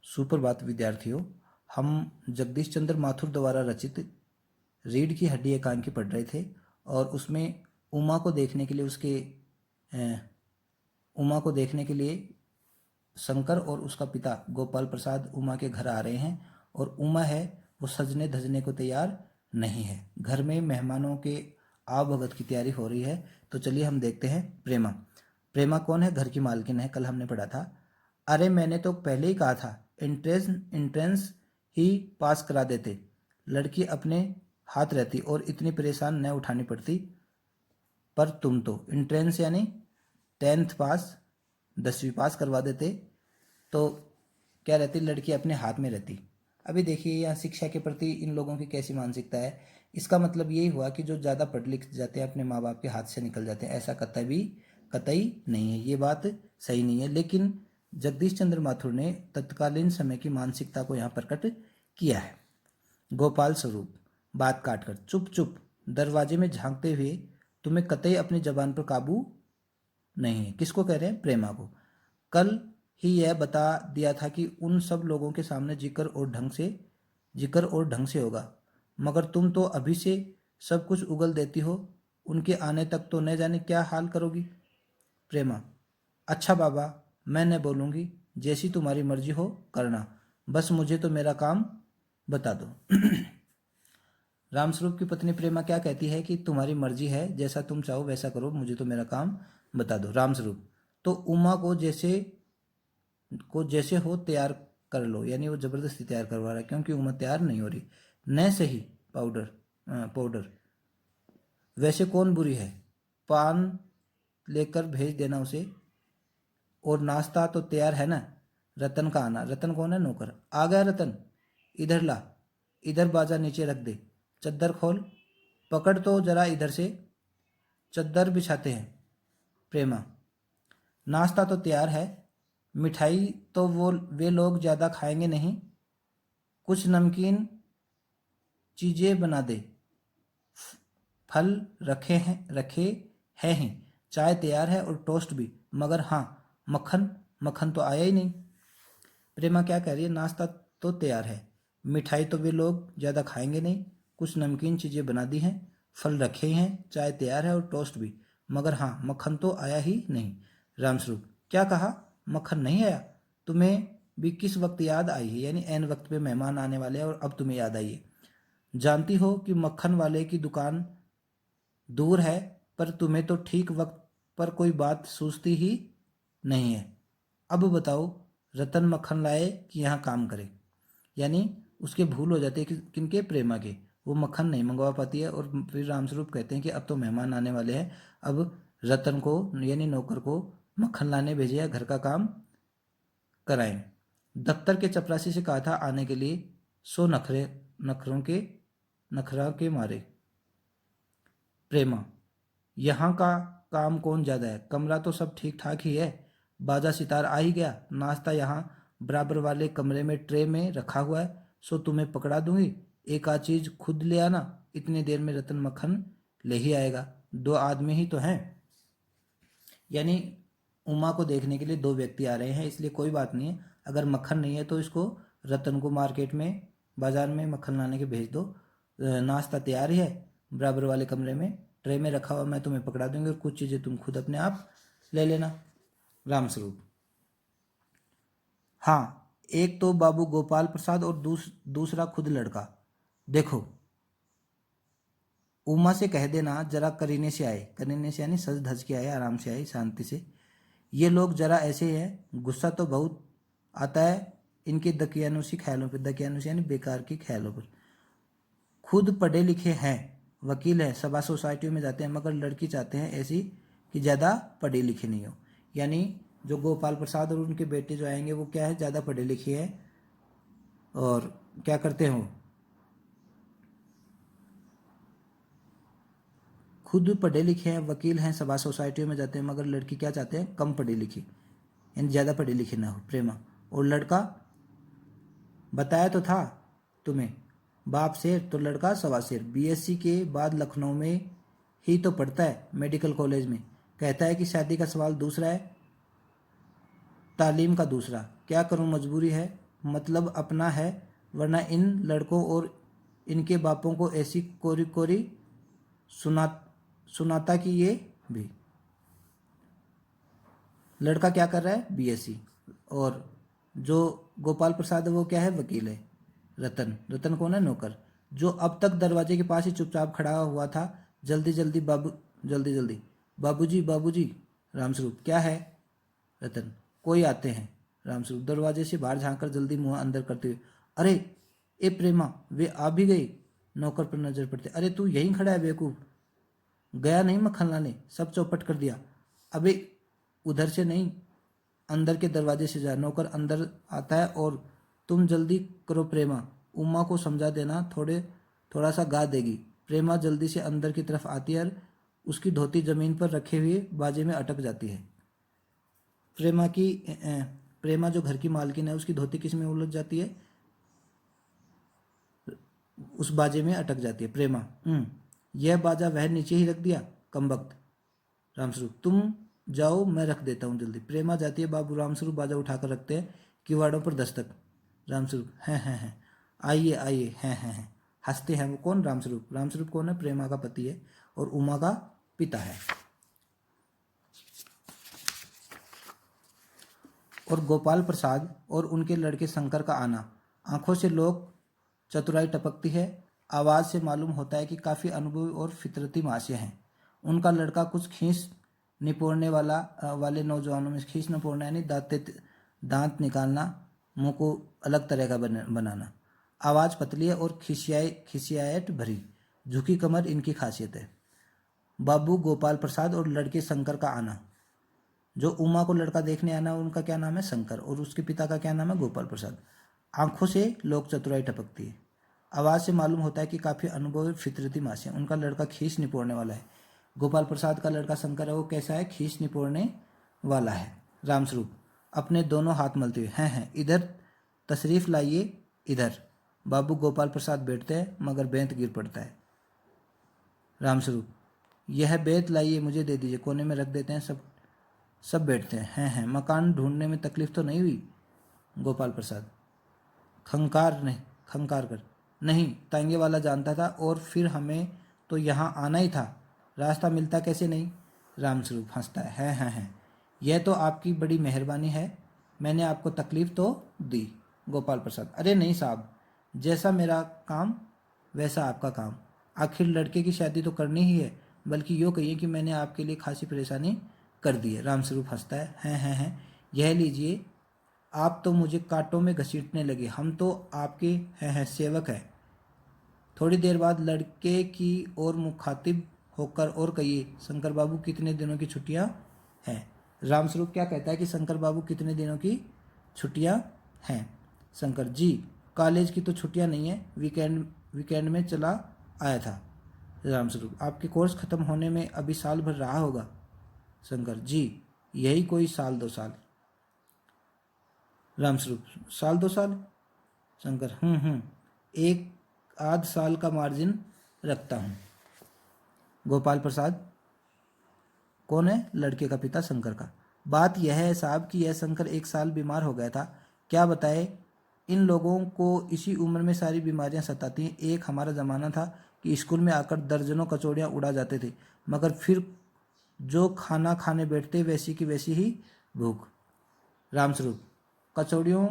सुप्रभात विद्यार्थियों। हम जगदीश चंद्र माथुर द्वारा रचित रीढ़ की हड्डी एकांकी पढ़ रहे थे और उसमें उमा को देखने के लिए उमा को देखने के लिए शंकर और उसका पिता गोपाल प्रसाद उमा के घर आ रहे हैं और उमा है वो सजने धजने को तैयार नहीं है। घर में मेहमानों के आवभगत की तैयारी हो रही है। तो चलिए हम देखते हैं प्रेमा। प्रेमा कौन है? घर की मालकिन है, कल हमने पढ़ा था। अरे मैंने तो पहले ही कहा था एंट्रेंस ही पास करा देते। लड़की अपने हाथ रहती और इतनी परेशान न उठानी पड़ती, पर तुम तो एंट्रेंस यानी 10th पास 10वीं पास करवा देते तो क्या रहती, लड़की अपने हाथ में रहती। अभी देखिए यहाँ शिक्षा के प्रति इन लोगों की कैसी मानसिकता है। इसका मतलब यही हुआ कि जो ज़्यादा पढ़ लिख जाते हैं अपने माँ बाप के हाथ से निकल जाते हैं, ऐसा कतई नहीं है। ये बात सही नहीं है। लेकिन जगदीश चंद्र माथुर ने तत्कालीन समय की मानसिकता को यहाँ प्रकट किया है। गोपाल स्वरूप बात काटकर चुप चुप दरवाजे में झांकते हुए, तुम्हें कतई अपनी जबान पर काबू नहीं है। किसको कह रहे हैं? प्रेमा को। कल ही यह बता दिया था कि उन सब लोगों के सामने जिक्र और ढंग से होगा, मगर तुम तो अभी से सब कुछ उगल देती हो। उनके आने तक तो न जाने क्या हाल करोगी। प्रेमा, अच्छा बाबा, मैं न बोलूँगी, जैसी तुम्हारी मर्जी हो करना, बस मुझे तो मेरा काम बता दो। रामस्वरूप की पत्नी प्रेमा क्या कहती है कि तुम्हारी मर्जी है, जैसा तुम चाहो वैसा करो, मुझे तो मेरा काम बता दो। रामस्वरूप, तो उमा को जैसे हो तैयार कर लो, यानी वो जबरदस्ती तैयार करवा रहा है क्योंकि उमा तैयार नहीं हो रही। न सही पाउडर वैसे कौन बुरी है, पान लेकर भेज देना उसे। और नाश्ता तो तैयार है ना। रतन का आना। रतन कौन है? नौकर। आ गया रतन, इधर ला, इधर बाजा नीचे रख दे, चद्दर खोल, पकड़ तो जरा इधर से, चद्दर बिछाते हैं। प्रेमा, नाश्ता तो तैयार है, मिठाई तो वे लोग ज़्यादा खाएंगे नहीं, कुछ नमकीन चीज़ें बना दे, फल रखे हैं ही, चाय तैयार है और टोस्ट भी, मगर हाँ मक्खन तो आया ही नहीं। प्रेमा क्या कह रही है? नाश्ता तो तैयार है, मिठाई तो वे लोग ज़्यादा खाएंगे नहीं, कुछ नमकीन चीज़ें बना दी हैं, फल रखे हैं, चाय तैयार है और टोस्ट भी, मगर हाँ मक्खन तो आया ही नहीं। रामस्वरूप, क्या कहा? मक्खन नहीं आया? तुम्हें भी किस वक्त याद आई है? यानी एन वक्त पे मेहमान आने वाले हैं और अब तुम्हें याद आई है। जानती हो कि मक्खन वाले की दुकान दूर है, पर तुम्हें तो ठीक वक्त पर कोई बात सूझती ही नहीं है। अब बताओ, रतन मक्खन लाए कि यहाँ काम करे। यानी उसके भूल हो जाती है कि किनके? प्रेमा के। वो मक्खन नहीं मंगवा पाती है और फिर रामस्वरूप कहते हैं कि अब तो मेहमान आने वाले हैं, अब रतन को यानी नौकर को मक्खन लाने भेजे या घर का काम कराएं। दफ्तर के चपरासी से कहा था आने के लिए, सो नखरा के मारे। प्रेमा, यहाँ का काम कौन ज़्यादा है, कमरा तो सब ठीक ठाक ही है, बाजा सितार आ ही गया, नाश्ता यहाँ बराबर वाले कमरे में ट्रे में रखा हुआ है, सो तुम्हें पकड़ा दूंगी, एक आध चीज़ खुद ले आना, इतनी देर में रतन मक्खन ले ही आएगा, 2 आदमी ही तो हैं। यानी उमा को देखने के लिए 2 व्यक्ति आ रहे हैं, इसलिए कोई बात नहीं है, अगर मक्खन नहीं है तो इसको रतन को मार्केट में बाज़ार में मक्खन लाने के भेज दो। नाश्ता तैयार ही है, बराबर वाले कमरे में ट्रे में रखा हुआ, मैं तुम्हें पकड़ा दूंगी और कुछ चीज़ें तुम खुद अपने आप ले लेना। रामस्वरूप, हाँ, एक तो बाबू गोपाल प्रसाद और दूसरा खुद लड़का। देखो, उमा से कह देना जरा करीने से आए, करीने से यानी सज धज के आए, आराम से आए, शांति से। ये लोग जरा ऐसे हैं, गुस्सा तो बहुत आता है इनके दकियानुसी ख्यालों पर, दकियानुसी यानी बेकार की ख्यालों पर। खुद पढ़े लिखे हैं, वकील हैं, सभा सोसाइटियों में जाते हैं, मगर लड़की चाहते हैं ऐसी कि ज़्यादा पढ़े लिखे नहीं हो। यानी जो गोपाल प्रसाद और उनके बेटे जो आएंगे वो क्या है, ज़्यादा पढ़े लिखे हैं और क्या करते हो, खुद पढ़े लिखे हैं, वकील हैं, सभा सोसाइटियों में जाते हैं, मगर लड़की क्या चाहते हैं, कम पढ़ी लिखी, यानी ज़्यादा पढ़ी लिखी ना हो। प्रेमा, और लड़का बताया तो था तुम्हें, बाप शेर तो लड़का सवा शेर, बीएससी के बाद लखनऊ में ही तो पढ़ता है, मेडिकल कॉलेज में। कहता है कि शादी का सवाल दूसरा है, तालीम का दूसरा। क्या करूं, मजबूरी है, मतलब अपना है, वरना इन लड़कों और इनके बापों को ऐसी कोरी कोरी सुना सुनाता कि ये भी। लड़का क्या कर रहा है? बीएससी। और जो गोपाल प्रसाद है वो क्या है? वकील है। रतन, रतन कौन है? नौकर, जो अब तक दरवाजे के पास ही चुपचाप खड़ा हुआ था। जल्दी जल्दी बाबू, जल्दी जल्दी बाबूजी, बाबूजी। रामस्वरूप, क्या है? रतन, कोई आते हैं। रामस्वरूप दरवाजे से बाहर झांककर जल्दी मुंह अंदर करते हुए, अरे ए प्रेमा, वे आ भी गई। नौकर पर नजर पड़ते, अरे तू यहीं खड़ा है बेवकूफ, गया नहीं मक्खन लाने, सब चौपट कर दिया। अबे उधर से नहीं, अंदर के दरवाजे से जा। नौकर अंदर आता है और तुम जल्दी करो प्रेमा, उमा को समझा देना, थोड़ा सा गा देगी। प्रेमा जल्दी से अंदर की तरफ आती है और उसकी धोती जमीन पर रखे हुए बाजे में अटक जाती है। प्रेमा जो घर की मालकिन है, उसकी धोती किस में उलझ जाती है? उस बाजे में अटक जाती है। प्रेमा, यह बाजा वह नीचे ही रख दिया, कमबख्त। रामस्वरूप, तुम जाओ, मैं रख देता हूँ जल्दी। प्रेमा जाती है। बाबू रामस्वरूप बाजा उठाकर रखते हैं। किवाड़ों पर दस्तक। रामस्वरूप, हैं, आइए आइए, हैं। हंसते हैं। वो कौन? रामस्वरूप। रामस्वरूप कौन है? प्रेमा का पति है और उमा का पिता है। और गोपाल प्रसाद और उनके लड़के शंकर का आना। आंखों से लोग चतुराई टपकती है। आवाज़ से मालूम होता है कि काफ़ी अनुभवी और फितरती मासिया हैं। उनका लड़का कुछ खींच निपोड़ने वाले नौजवानों में, खींच निपोड़ना यानी दांत निकालना, मुंह को अलग तरह का बनाना। आवाज़ पतली है और खिसियाहट भरी, झुकी कमर इनकी खासियत है। बाबू गोपाल प्रसाद और लड़के शंकर का आना। जो उमा को लड़का देखने आना, उनका क्या नाम है? शंकर, और उसके पिता का क्या नाम है? गोपाल प्रसाद। आंखों से लोग चतुराई टपकती है। आवाज़ से मालूम होता है कि काफ़ी अनुभवी फितरती मासी है। उनका लड़का खींच निपोड़ने वाला है। गोपाल प्रसाद का लड़का शंकर है, वो कैसा है? खींच निपोड़ने वाला है। रामस्वरूप अपने दोनों हाथ मलते हुए, हैं, इधर तशरीफ़ लाइए, इधर। बाबू गोपाल प्रसाद बैठते हैं मगर बेंत गिर पड़ता है। रामस्वरूप, यह बेंत लाइए, मुझे दे दीजिए, कोने में रख देते हैं। सब बैठते हैं। हैं, मकान ढूंढने में तकलीफ तो नहीं हुई? गोपाल प्रसाद खंकार कर, नहीं, तांगे वाला जानता था और फिर हमें तो यहाँ आना ही था, रास्ता मिलता कैसे नहीं? रामस्वरूप हंसता है, हैं, यह तो आपकी बड़ी मेहरबानी है, मैंने आपको तकलीफ़ तो दी? गोपाल प्रसाद, अरे नहीं साहब, जैसा मेरा काम वैसा आपका काम, आखिर लड़के की शादी तो करनी ही है, बल्कि यूँ कहिए कि मैंने आपके लिए खासी परेशानी कर दी है। रामस्वरूप हंसता है, हैं, यह लीजिए, आप तो मुझे कांटों में घसीटने लगे, हम तो आपके हैं सेवक हैं। थोड़ी देर बाद लड़के की ओर मुखातिब होकर और कहिए, शंकर बाबू कितने दिनों की छुट्टियां हैं? रामस्वरूप क्या कहता है कि शंकर बाबू कितने दिनों की छुट्टियां हैं? शंकर, जी कॉलेज की तो छुट्टियां नहीं है, वीकेंड में चला आया था। रामस्वरूप, आपके कोर्स खत्म होने में अभी साल भर रहा होगा? शंकर, जी यही कोई साल 2 साल। रामस्वरूप, साल 2 साल? शंकर, एक आध साल का मार्जिन रखता हूँ। गोपाल प्रसाद कौन है? लड़के का पिता शंकर का। बात यह है साहब कि यह शंकर 1 साल बीमार हो गया था, क्या बताए, इन लोगों को इसी उम्र में सारी बीमारियां सताती हैं। एक हमारा ज़माना था कि स्कूल में आकर दर्जनों कचौड़ियाँ उड़ा जाते थे, मगर फिर जो खाना खाने बैठते वैसी की वैसी ही भूख। रामस्वरूप, कचौड़ियों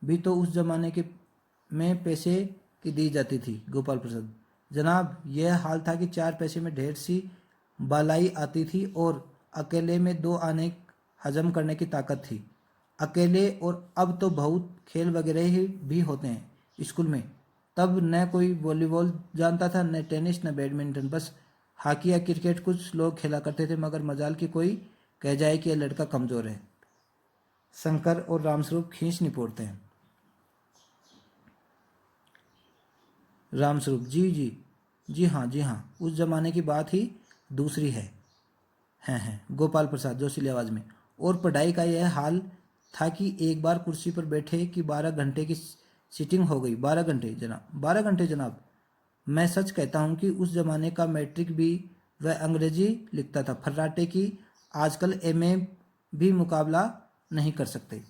भी तो उस जमाने के में पैसे की दी जाती थी। गोपाल प्रसाद, जनाब यह हाल था कि 4 पैसे में ढेर सी बालाई आती थी और अकेले में 2 आने हजम करने की ताकत थी। अकेले, और अब तो बहुत खेल वगैरह ही भी होते हैं स्कूल में। तब न कोई वॉलीबॉल जानता था, न टेनिस, न बैडमिंटन, बस हॉकी या क्रिकेट कुछ लोग खेला करते थे, मगर मजाल की कोई कह जाए कि यह लड़का कमज़ोर है। शंकर और रामस्वरूप खींच निपोड़ते हैं। रामस्वरूप, जी हाँ, उस जमाने की बात ही दूसरी है। हैं। गोपाल प्रसाद जोशीली आवाज़ में, और पढ़ाई का यह हाल था कि एक बार कुर्सी पर बैठे कि 12 घंटे की सीटिंग हो गई। 12 घंटे जनाब? 12 घंटे जनाब, मैं सच कहता हूँ कि उस जमाने का मैट्रिक भी वह अंग्रेजी लिखता था, फर्राटे की आजकल एमए भी मुकाबला नहीं कर सकते।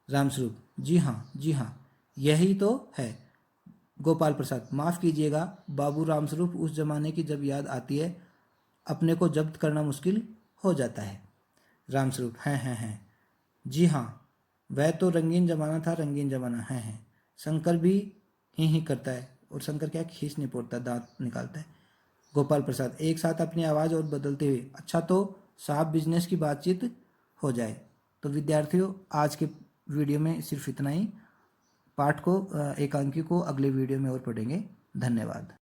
रामस्वरूप, जी हाँ, जी हाँ, यही तो है। गोपाल प्रसाद, माफ़ कीजिएगा बाबू रामस्वरूप, उस जमाने की जब याद आती है अपने को जब्त करना मुश्किल हो जाता है। रामस्वरूप, हैं। जी हाँ, वह तो रंगीन जमाना था, रंगीन जमाना है। शंकर भी ही करता है, और शंकर क्या खींच नहीं पोड़ता, दांत निकालता है। गोपाल प्रसाद, एक साथ अपनी आवाज़ और बदलते हुए, अच्छा तो साफ बिजनेस की बातचीत हो जाए। तो विद्यार्थियों, आज के वीडियो में सिर्फ इतना ही। पाठ को एकांकी को अगले वीडियो में और पढ़ेंगे। धन्यवाद।